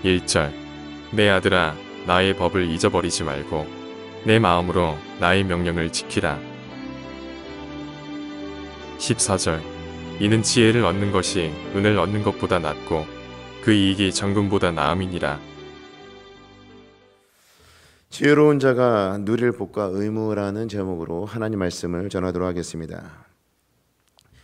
1절 내 아들아 나의 법을 잊어버리지 말고 내 마음으로 나의 명령을 지키라. 14절 이는 지혜를 얻는 것이 은을 얻는 것보다 낫고 그 이익이 정금보다 나음이니라. 지혜로운 자가 누릴 복과 의무라는 제목으로 하나님 말씀을 전하도록 하겠습니다.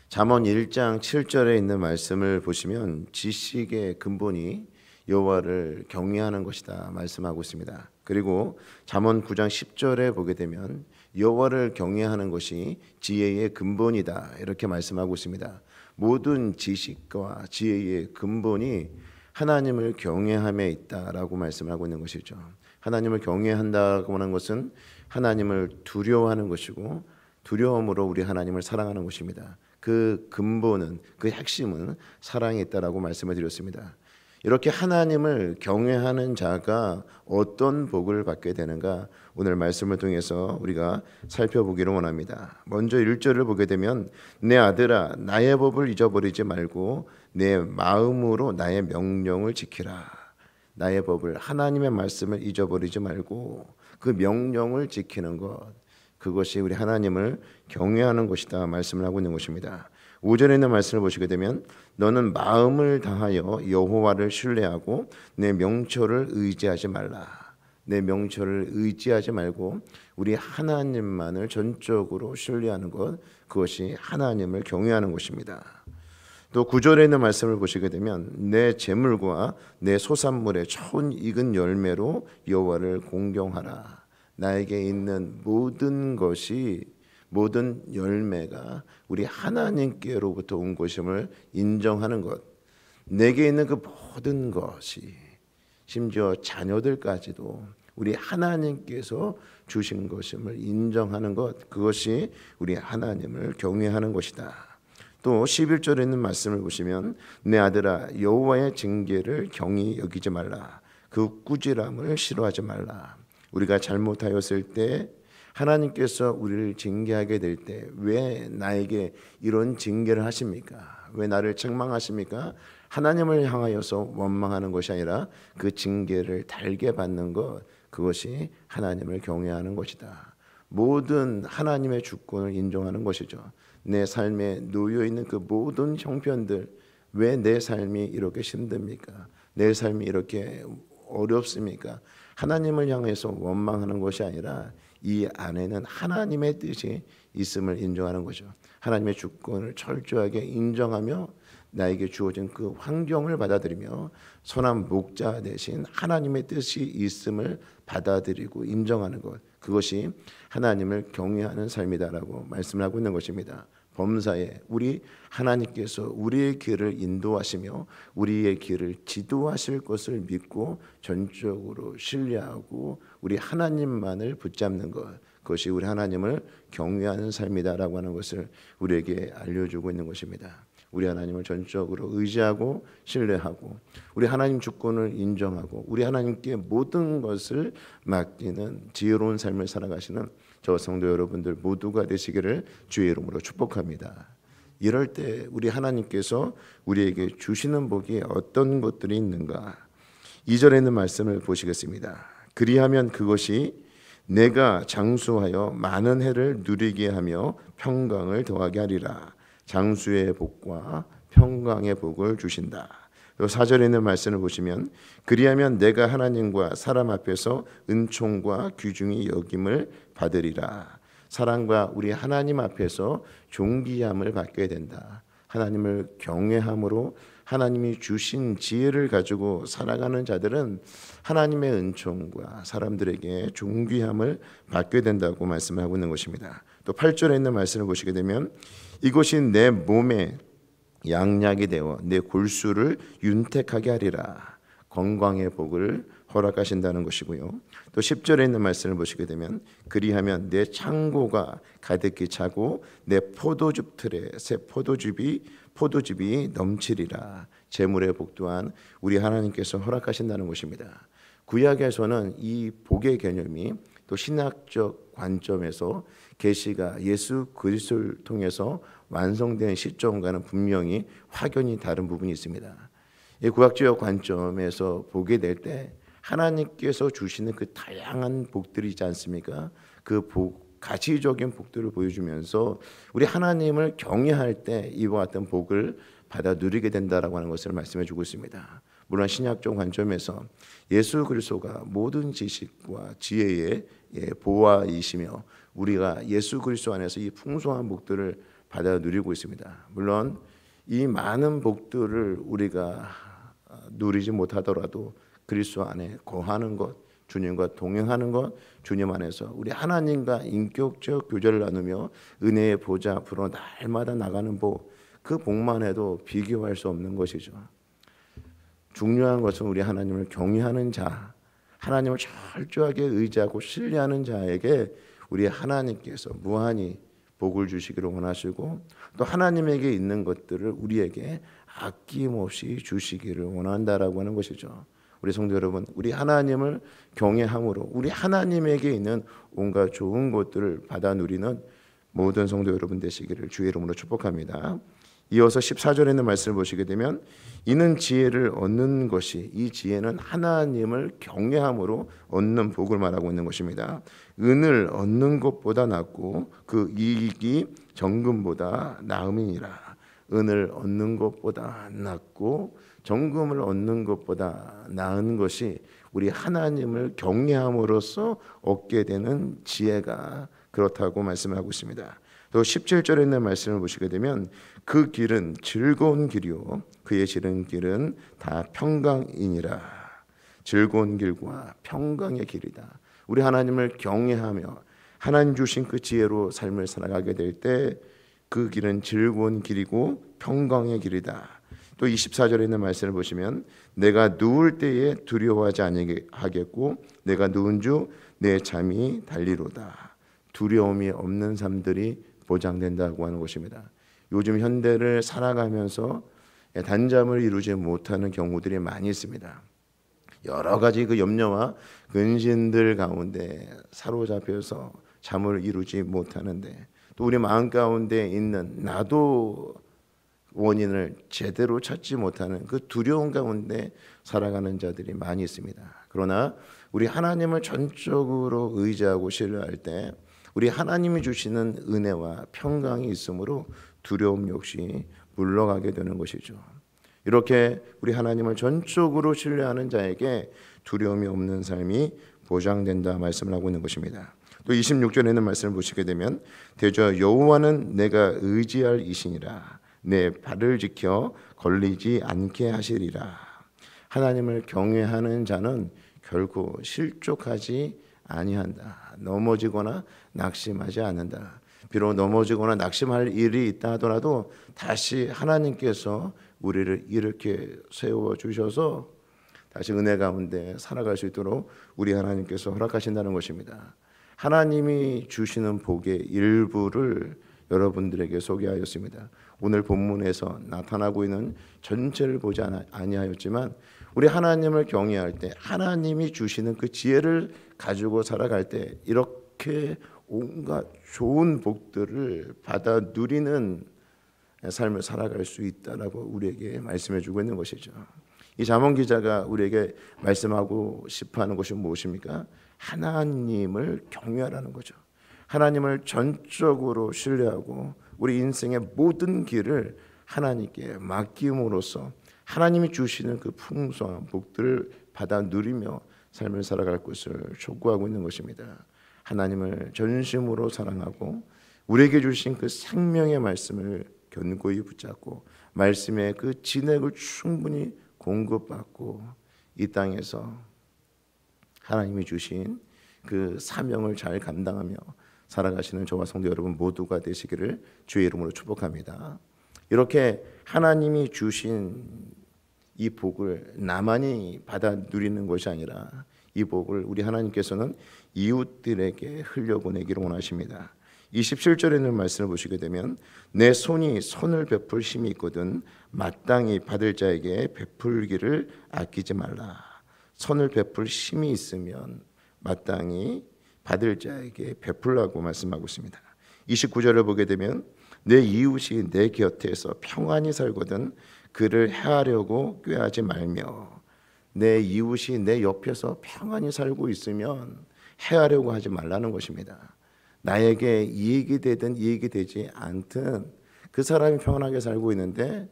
잠언 1장 7절에 있는 말씀을 보시면 지식의 근본이 여호와를 경외하는 것이다 말씀하고 있습니다. 그리고 잠언 9장 10절에 보게 되면 여호와를 경외하는 것이 지혜의 근본이다 이렇게 말씀하고 있습니다. 모든 지식과 지혜의 근본이 하나님을 경외함에 있다라고 말씀하고 있는 것이죠. 하나님을 경외한다고 하는 것은 하나님을 두려워하는 것이고 두려움으로 우리 하나님을 사랑하는 것입니다. 그 근본은 그 핵심은 사랑에 있다라고 말씀을 드렸습니다. 이렇게 하나님을 경외하는 자가 어떤 복을 받게 되는가 오늘 말씀을 통해서 우리가 살펴보기를 원합니다. 먼저 1절을 보게 되면 내 아들아 나의 법을 잊어버리지 말고 내 마음으로 나의 명령을 지키라. 나의 법을 하나님의 말씀을 잊어버리지 말고 그 명령을 지키는 것 그것이 우리 하나님을 경외하는 것이다 말씀을 하고 있는 것입니다. 5절에 있는 말씀을 보시게 되면 너는 마음을 다하여 여호와를 신뢰하고 내 명철을 의지하지 말라. 내 명철을 의지하지 말고 우리 하나님만을 전적으로 신뢰하는 것 그것이 하나님을 경외하는 것입니다. 또 9절에 있는 말씀을 보시게 되면 내 재물과 내 소산물의 처음 익은 열매로 여호와를 공경하라. 나에게 있는 모든 것이 모든 열매가 우리 하나님께로부터 온 것임을 인정하는 것 내게 있는 그 모든 것이 심지어 자녀들까지도 우리 하나님께서 주신 것임을 인정하는 것 그것이 우리 하나님을 경외하는 것이다. 또 11절에 있는 말씀을 보시면 내 아들아 여호와의 징계를 경히 여기지 말라. 그 꾸지람을 싫어하지 말라. 우리가 잘못하였을 때 하나님께서 우리를 징계하게 될 때 왜 나에게 이런 징계를 하십니까? 왜 나를 책망하십니까? 하나님을 향하여서 원망하는 것이 아니라 그 징계를 달게 받는 것 그것이 하나님을 경외하는 것이다. 모든 하나님의 주권을 인정하는 것이죠. 내 삶에 놓여있는 그 모든 형편들 왜 내 삶이 이렇게 힘듭니까? 내 삶이 이렇게 어렵습니까? 하나님을 향해서 원망하는 것이 아니라 이 안에는 하나님의 뜻이 있음을 인정하는 거죠. 하나님의 주권을 철저하게 인정하며 나에게 주어진 그 환경을 받아들이며 선한 목자 대신 하나님의 뜻이 있음을 받아들이고 인정하는 것 그것이 하나님을 경외하는 삶이다라고 말씀을 하고 있는 것입니다. 범사에 우리 하나님께서 우리의 길을 인도하시며 우리의 길을 지도하실 것을 믿고 전적으로 신뢰하고 우리 하나님만을 붙잡는 것 그것이 우리 하나님을 경외하는 삶이다라고 하는 것을 우리에게 알려주고 있는 것입니다. 우리 하나님을 전적으로 의지하고 신뢰하고 우리 하나님 주권을 인정하고 우리 하나님께 모든 것을 맡기는 지혜로운 삶을 살아가시는 저 성도 여러분들 모두가 되시기를 주의 이름으로 축복합니다. 이럴 때 우리 하나님께서 우리에게 주시는 복이 어떤 것들이 있는가 2절에 있는 말씀을 보시겠습니다. 그리하면 그것이 내가 장수하여 많은 해를 누리게 하며 평강을 더하게 하리라. 장수의 복과 평강의 복을 주신다. 4절에 있는 말씀을 보시면 그리하면 내가 하나님과 사람 앞에서 은총과 귀중히 여김을 받으리라. 사랑과 우리 하나님 앞에서 존귀함을 받게 된다. 하나님을 경외함으로 하나님이 주신 지혜를 가지고 살아가는 자들은 하나님의 은총과 사람들에게 존귀함을 받게 된다고 말씀하고 있는 것입니다. 또 8절에 있는 말씀을 보시게 되면 이것이 내 몸에 양약이 되어 내 골수를 윤택하게 하리라. 건강의 복을 허락하신다는 것이고요. 또 10절에 있는 말씀을 보시게 되면 그리하면 내 창고가 가득히 차고 내 포도즙 틀에 새 포도즙이 넘치리라. 재물의 복 또한 우리 하나님께서 허락하신다는 것입니다. 구약에서는 이 복의 개념이 또 신학적 관점에서 계시가 예수 그리스도를 통해서 완성된 시점과는 분명히 확연히 다른 부분이 있습니다. 이 구약적 관점에서 보게 될 때 하나님께서 주시는 그 다양한 복들이 있지 않습니까? 그 복, 가시적인 복들을 보여주면서 우리 하나님을 경외할 때 이와 같은 복을 받아 누리게 된다라고 하는 것을 말씀해 주고 있습니다. 물론 신약적 관점에서 예수 그리스도가 모든 지식과 지혜의 보화이시며 우리가 예수 그리스도 안에서 이 풍성한 복들을 받아 누리고 있습니다. 물론 이 많은 복들을 우리가 누리지 못하더라도 그리스도 안에 거하는 것, 주님과 동행하는 것, 주님 안에서 우리 하나님과 인격적 교제를 나누며 은혜의 보좌 앞으로 날마다 나가는 복, 그 복만 해도 비교할 수 없는 것이죠. 중요한 것은 우리 하나님을 경외하는 자, 하나님을 철저하게 의지하고 신뢰하는 자에게 우리 하나님께서 무한히 복을 주시기를 원하시고 또 하나님에게 있는 것들을 우리에게 아낌없이 주시기를 원한다라고 하는 것이죠. 우리 성도 여러분, 우리 하나님을 경외함으로 우리 하나님에게 있는 온갖 좋은 것들을 받아 누리는 모든 성도 여러분 되시기를 주의 이름으로 축복합니다. 이어서 14절에 있는 말씀을 보시게 되면 이는 지혜를 얻는 것이, 이 지혜는 하나님을 경외함으로 얻는 복을 말하고 있는 것입니다. 은을 얻는 것보다 낫고 그 이익이 정금보다 나음이니라. 은을 얻는 것보다 낫고 정금을 얻는 것보다 나은 것이 우리 하나님을 경외함으로써 얻게 되는 지혜가 그렇다고 말씀하고 있습니다. 또 17절에 있는 말씀을 보시게 되면 그 길은 즐거운 길이요 그의 지른 길은 다 평강이니라. 즐거운 길과 평강의 길이다. 우리 하나님을 경외하며 하나님 주신 그 지혜로 삶을 살아가게 될 때 그 길은 즐거운 길이고 평강의 길이다. 또 24절에 있는 말씀을 보시면 내가 누울 때에 두려워하지 아니하겠고 내가 누운 주 내 잠이 달리로다. 두려움이 없는 삶들이 보장된다고 하는 것입니다. 요즘 현대를 살아가면서 단잠을 이루지 못하는 경우들이 많이 있습니다. 여러 가지 그 염려와 근심들 가운데 사로잡혀서 잠을 이루지 못하는데 또 우리 마음 가운데 있는 나도 원인을 제대로 찾지 못하는 그 두려움 가운데 살아가는 자들이 많이 있습니다. 그러나 우리 하나님을 전적으로 의지하고 신뢰할 때 우리 하나님이 주시는 은혜와 평강이 있으므로 두려움 역시 물러가게 되는 것이죠. 이렇게 우리 하나님을 전적으로 신뢰하는 자에게 두려움이 없는 삶이 보장된다 말씀을 하고 있는 것입니다. 또 26절에 있는 말씀을 보시게 되면 대저 여호와는 내가 의지할 이시니라. 내 발을 지켜 걸리지 않게 하시리라. 하나님을 경외하는 자는 결코 실족하지 아니한다. 넘어지거나 낙심하지 않는다. 비록 넘어지거나 낙심할 일이 있다 하더라도 다시 하나님께서 우리를 이렇게 세워 주셔서 다시 은혜 가운데 살아갈 수 있도록 우리 하나님께서 허락하신다는 것입니다. 하나님이 주시는 복의 일부를 여러분들에게 소개하였습니다. 오늘 본문에서 나타나고 있는 전체를 보지 아니하였지만 우리 하나님을 경외할 때 하나님이 주시는 그 지혜를 가지고 살아갈 때 이렇게 온갖 좋은 복들을 받아 누리는 삶을 살아갈 수 있다라고 우리에게 말씀해 주고 있는 것이죠. 이 잠언 기자가 우리에게 말씀하고 싶어하는 것이 무엇입니까? 하나님을 경외하라는 거죠. 하나님을 전적으로 신뢰하고 우리 인생의 모든 길을 하나님께 맡김으로써 하나님이 주시는 그 풍성한 복들을 받아 누리며 삶을 살아갈 것을 촉구하고 있는 것입니다. 하나님을 전심으로 사랑하고 우리에게 주신 그 생명의 말씀을 견고히 붙잡고 말씀의 그 진액을 충분히 공급받고 이 땅에서 하나님이 주신 그 사명을 잘 감당하며 살아가시는 저와 성도 여러분 모두가 되시기를 주의 이름으로 축복합니다. 이렇게 하나님이 주신 이 복을 나만이 받아 누리는 것이 아니라 이 복을 우리 하나님께서는 이웃들에게 흘려보내기를 원하십니다. 27절에 있는 말씀을 보시게 되면 내 손이 선을 베풀 힘이 있거든 마땅히 받을 자에게 베풀기를 아끼지 말라. 선을 베풀 힘이 있으면 마땅히 받을 자에게 베풀라고 말씀하고 있습니다. 29절을 보게 되면 내 이웃이 내 곁에서 평안히 살거든 그를 해하려고 꾀하지 말며 내 이웃이 내 옆에서 평안히 살고 있으면 해하려고 하지 말라는 것입니다. 나에게 이익이 되든 이익이 되지 않든 그 사람이 평안하게 살고 있는데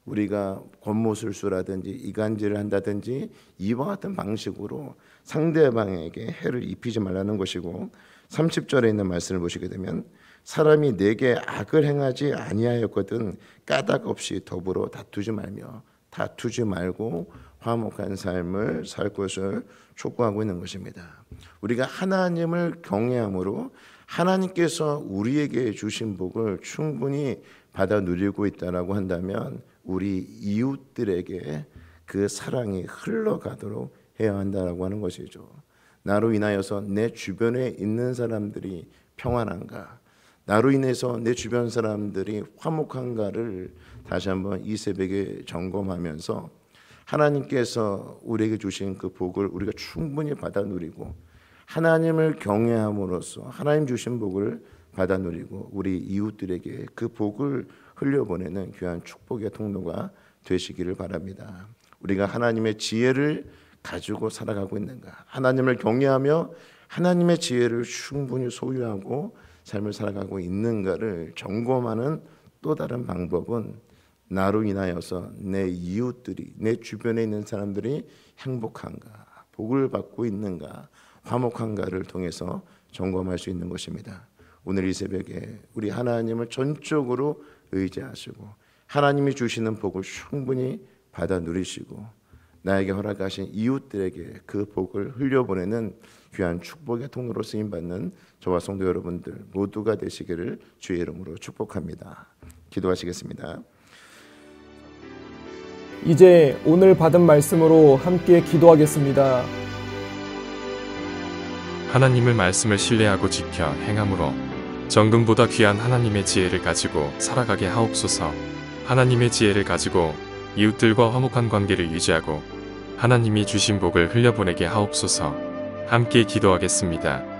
우리가 권모술수라든지 이간질을 한다든지 이와 같은 방식으로 상대방에게 해를 입히지 말라는 것이고 30절에 있는 말씀을 보시게 되면 사람이 내게 악을 행하지 아니하였거든 까닭 없이 더불어 다투지 말며 다투지 말고 화목한 삶을 살 것을 촉구하고 있는 것입니다. 우리가 하나님을 경외함으로 하나님께서 우리에게 주신 복을 충분히 받아 누리고 있다라고 한다면 우리 이웃들에게 그 사랑이 흘러가도록 해야 한다라고 하는 것이죠. 나로 인하여서 내 주변에 있는 사람들이 평안한가, 나로 인해서 내 주변 사람들이 화목한가를 다시 한번 이 새벽에 점검하면서 하나님께서 우리에게 주신 그 복을 우리가 충분히 받아 누리고 하나님을 경외함으로써 하나님 주신 복을 받아 누리고 우리 이웃들에게 그 복을 흘려보내는 귀한 축복의 통로가 되시기를 바랍니다. 우리가 하나님의 지혜를 가지고 살아가고 있는가, 하나님을 경외하며 하나님의 지혜를 충분히 소유하고 삶을 살아가고 있는가를 점검하는 또 다른 방법은 나로 인하여서 내 이웃들이, 내 주변에 있는 사람들이 행복한가, 복을 받고 있는가, 화목한가를 통해서 점검할 수 있는 것입니다. 오늘 이 새벽에 우리 하나님을 전적으로 의지하시고 하나님이 주시는 복을 충분히 받아 누리시고 나에게 허락하신 이웃들에게 그 복을 흘려보내는 귀한 축복의 통로로 쓰임받는 저와 성도 여러분들 모두가 되시기를 주의 이름으로 축복합니다. 기도하시겠습니다. 이제 오늘 받은 말씀으로 함께 기도하겠습니다. 하나님의 말씀을 신뢰하고 지켜 행함으로 정금보다 귀한 하나님의 지혜를 가지고 살아가게 하옵소서. 하나님의 지혜를 가지고 이웃들과 화목한 관계를 유지하고 하나님이 주신 복을 흘려보내게 하옵소서. 함께 기도하겠습니다.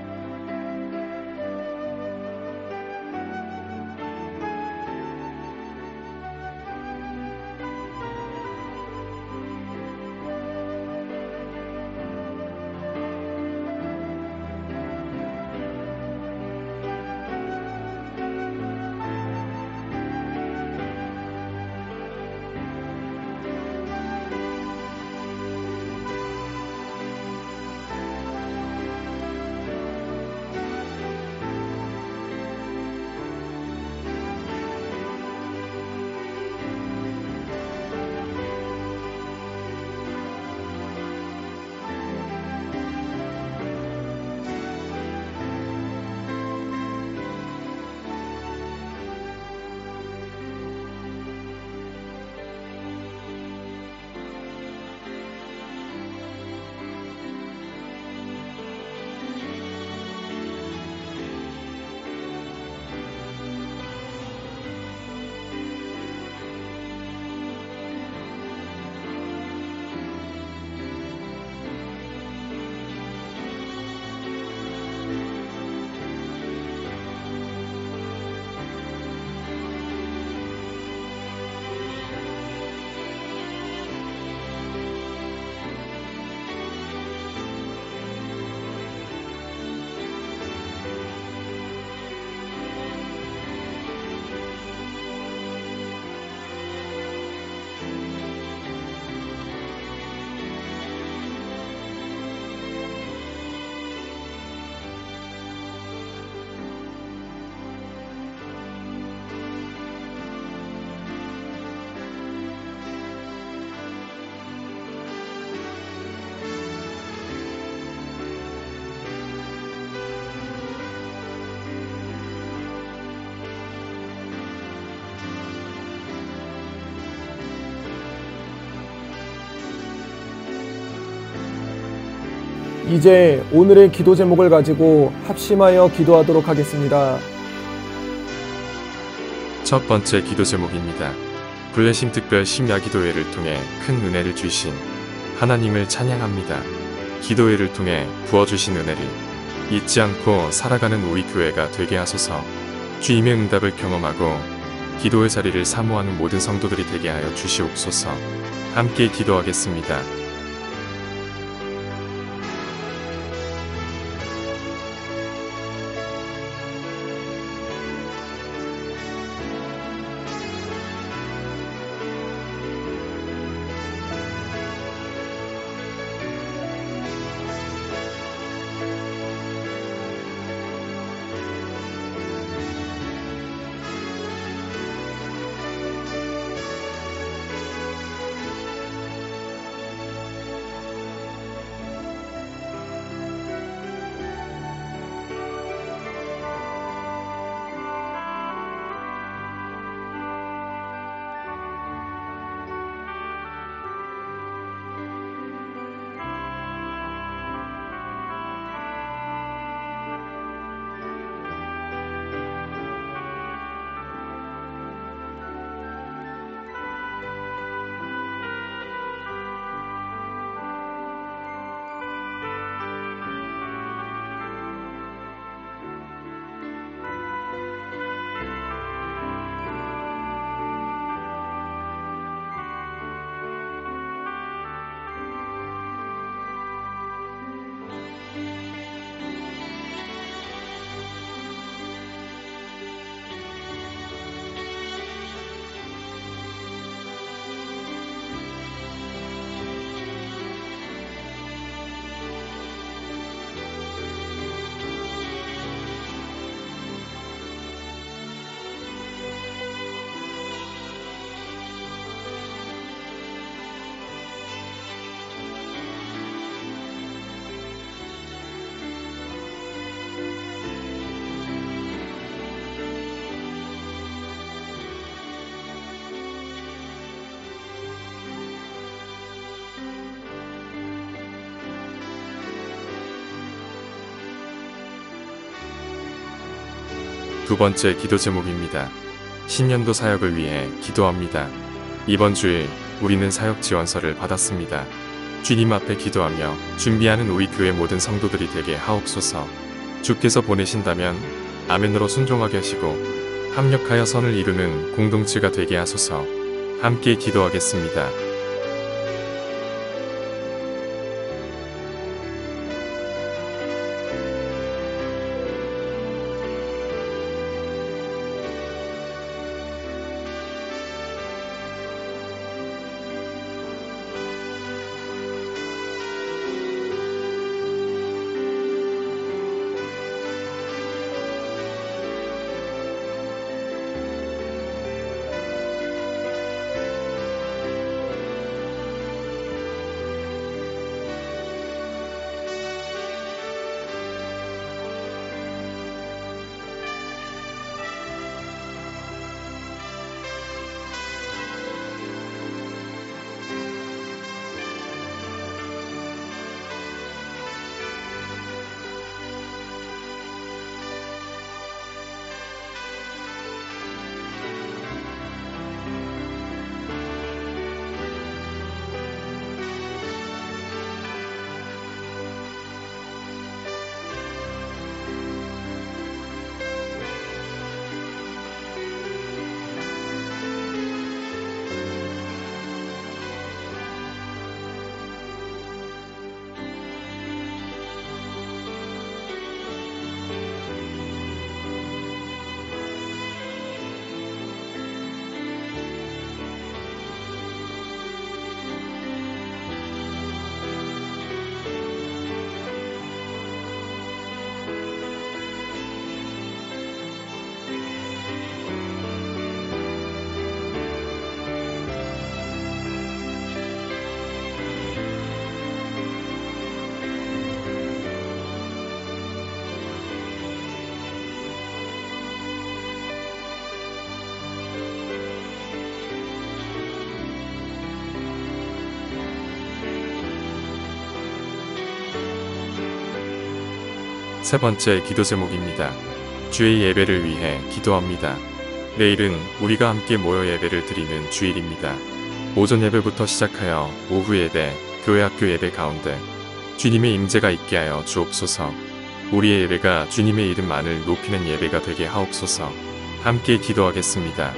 이제 오늘의 기도 제목을 가지고 합심하여 기도하도록 하겠습니다. 첫 번째 기도 제목입니다. 블레심 특별 심야기도회를 통해 큰 은혜를 주신 하나님을 찬양합니다. 기도회를 통해 부어주신 은혜를 잊지 않고 살아가는 우리 교회가 되게 하소서. 주님의 응답을 경험하고 기도의 자리를 사모하는 모든 성도들이 되게 하여 주시옵소서. 함께 기도하겠습니다. 두 번째 기도 제목입니다. 신년도 사역을 위해 기도합니다. 이번 주일 우리는 사역 지원서를 받았습니다. 주님 앞에 기도하며 준비하는 우리 교회 모든 성도들이 되게 하옵소서. 주께서 보내신다면 아멘으로 순종하게 하시고 합력하여 선을 이루는 공동체가 되게 하소서. 함께 기도하겠습니다. 세 번째 기도 제목입니다. 주의 예배를 위해 기도합니다. 내일은 우리가 함께 모여 예배를 드리는 주일입니다. 오전 예배부터 시작하여 오후 예배, 교회 학교 예배 가운데 주님의 임재가 있게 하여 주옵소서. 우리의 예배가 주님의 이름만을 높이는 예배가 되게 하옵소서. 함께 기도하겠습니다.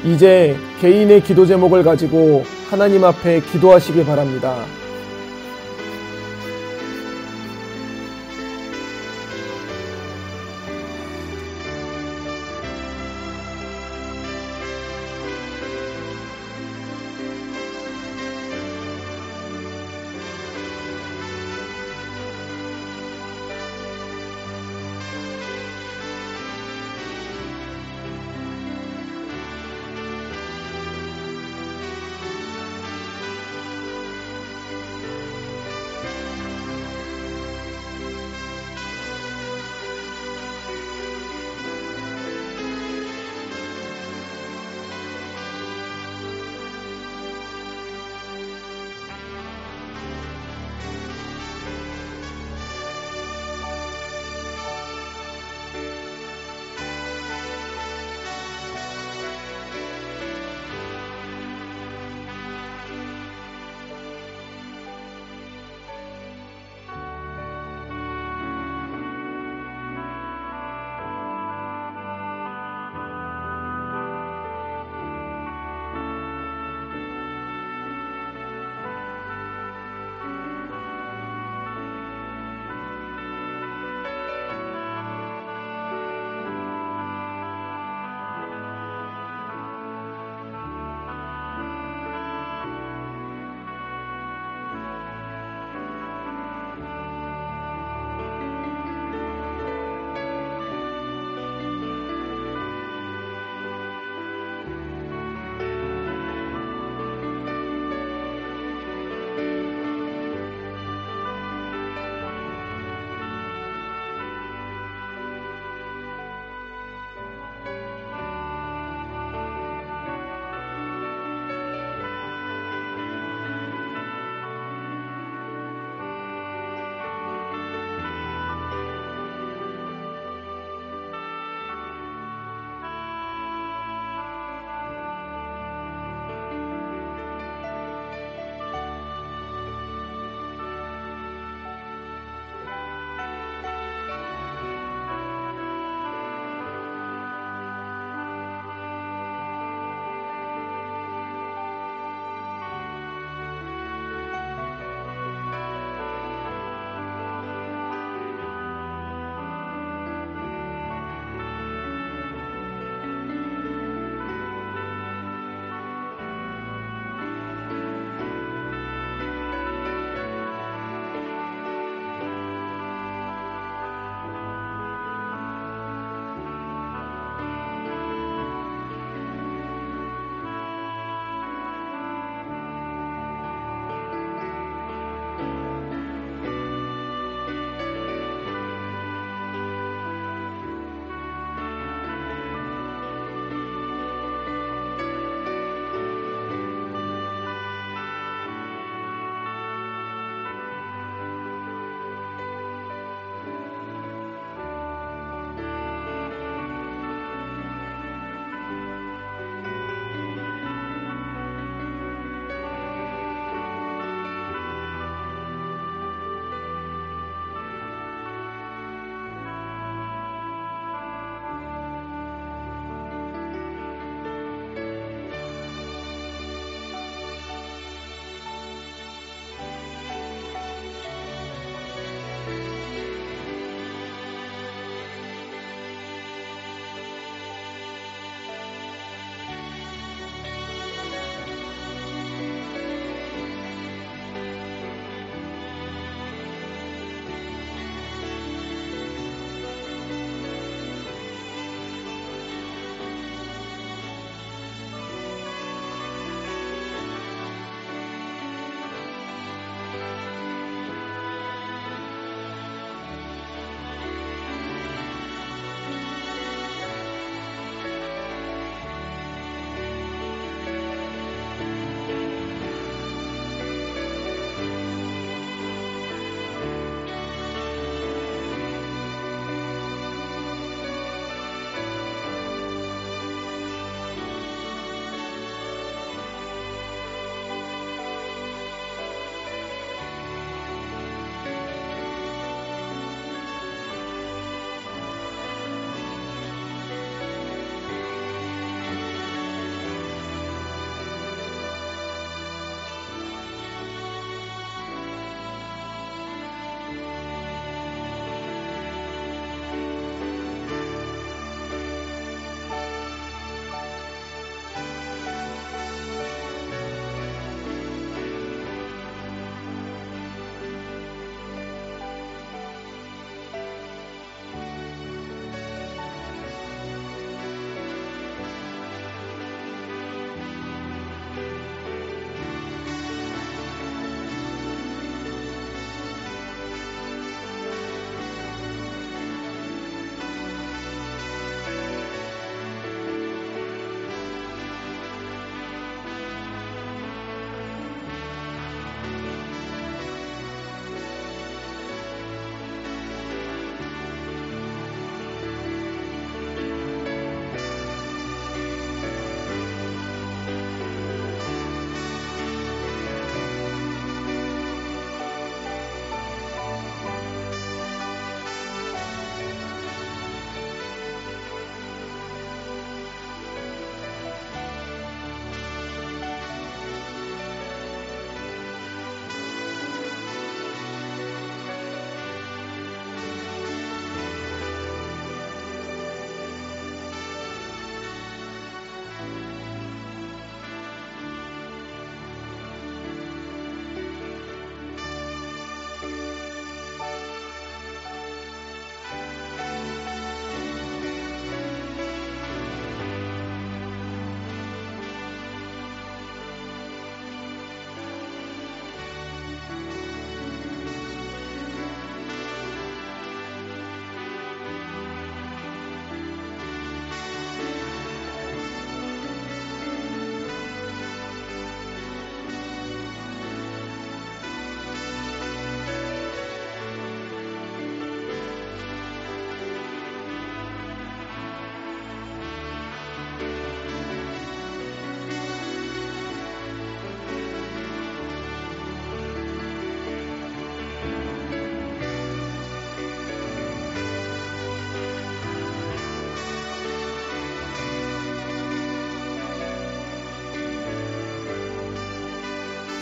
이제 개인의 기도 제목을 가지고 하나님 앞에 기도하시기 바랍니다.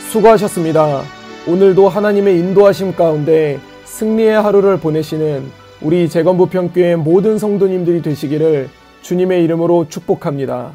수고하셨습니다. 오늘도 하나님의 인도하심 가운데 승리의 하루를 보내시는 우리 재건부평교회 모든 성도님들이 되시기를 주님의 이름으로 축복합니다.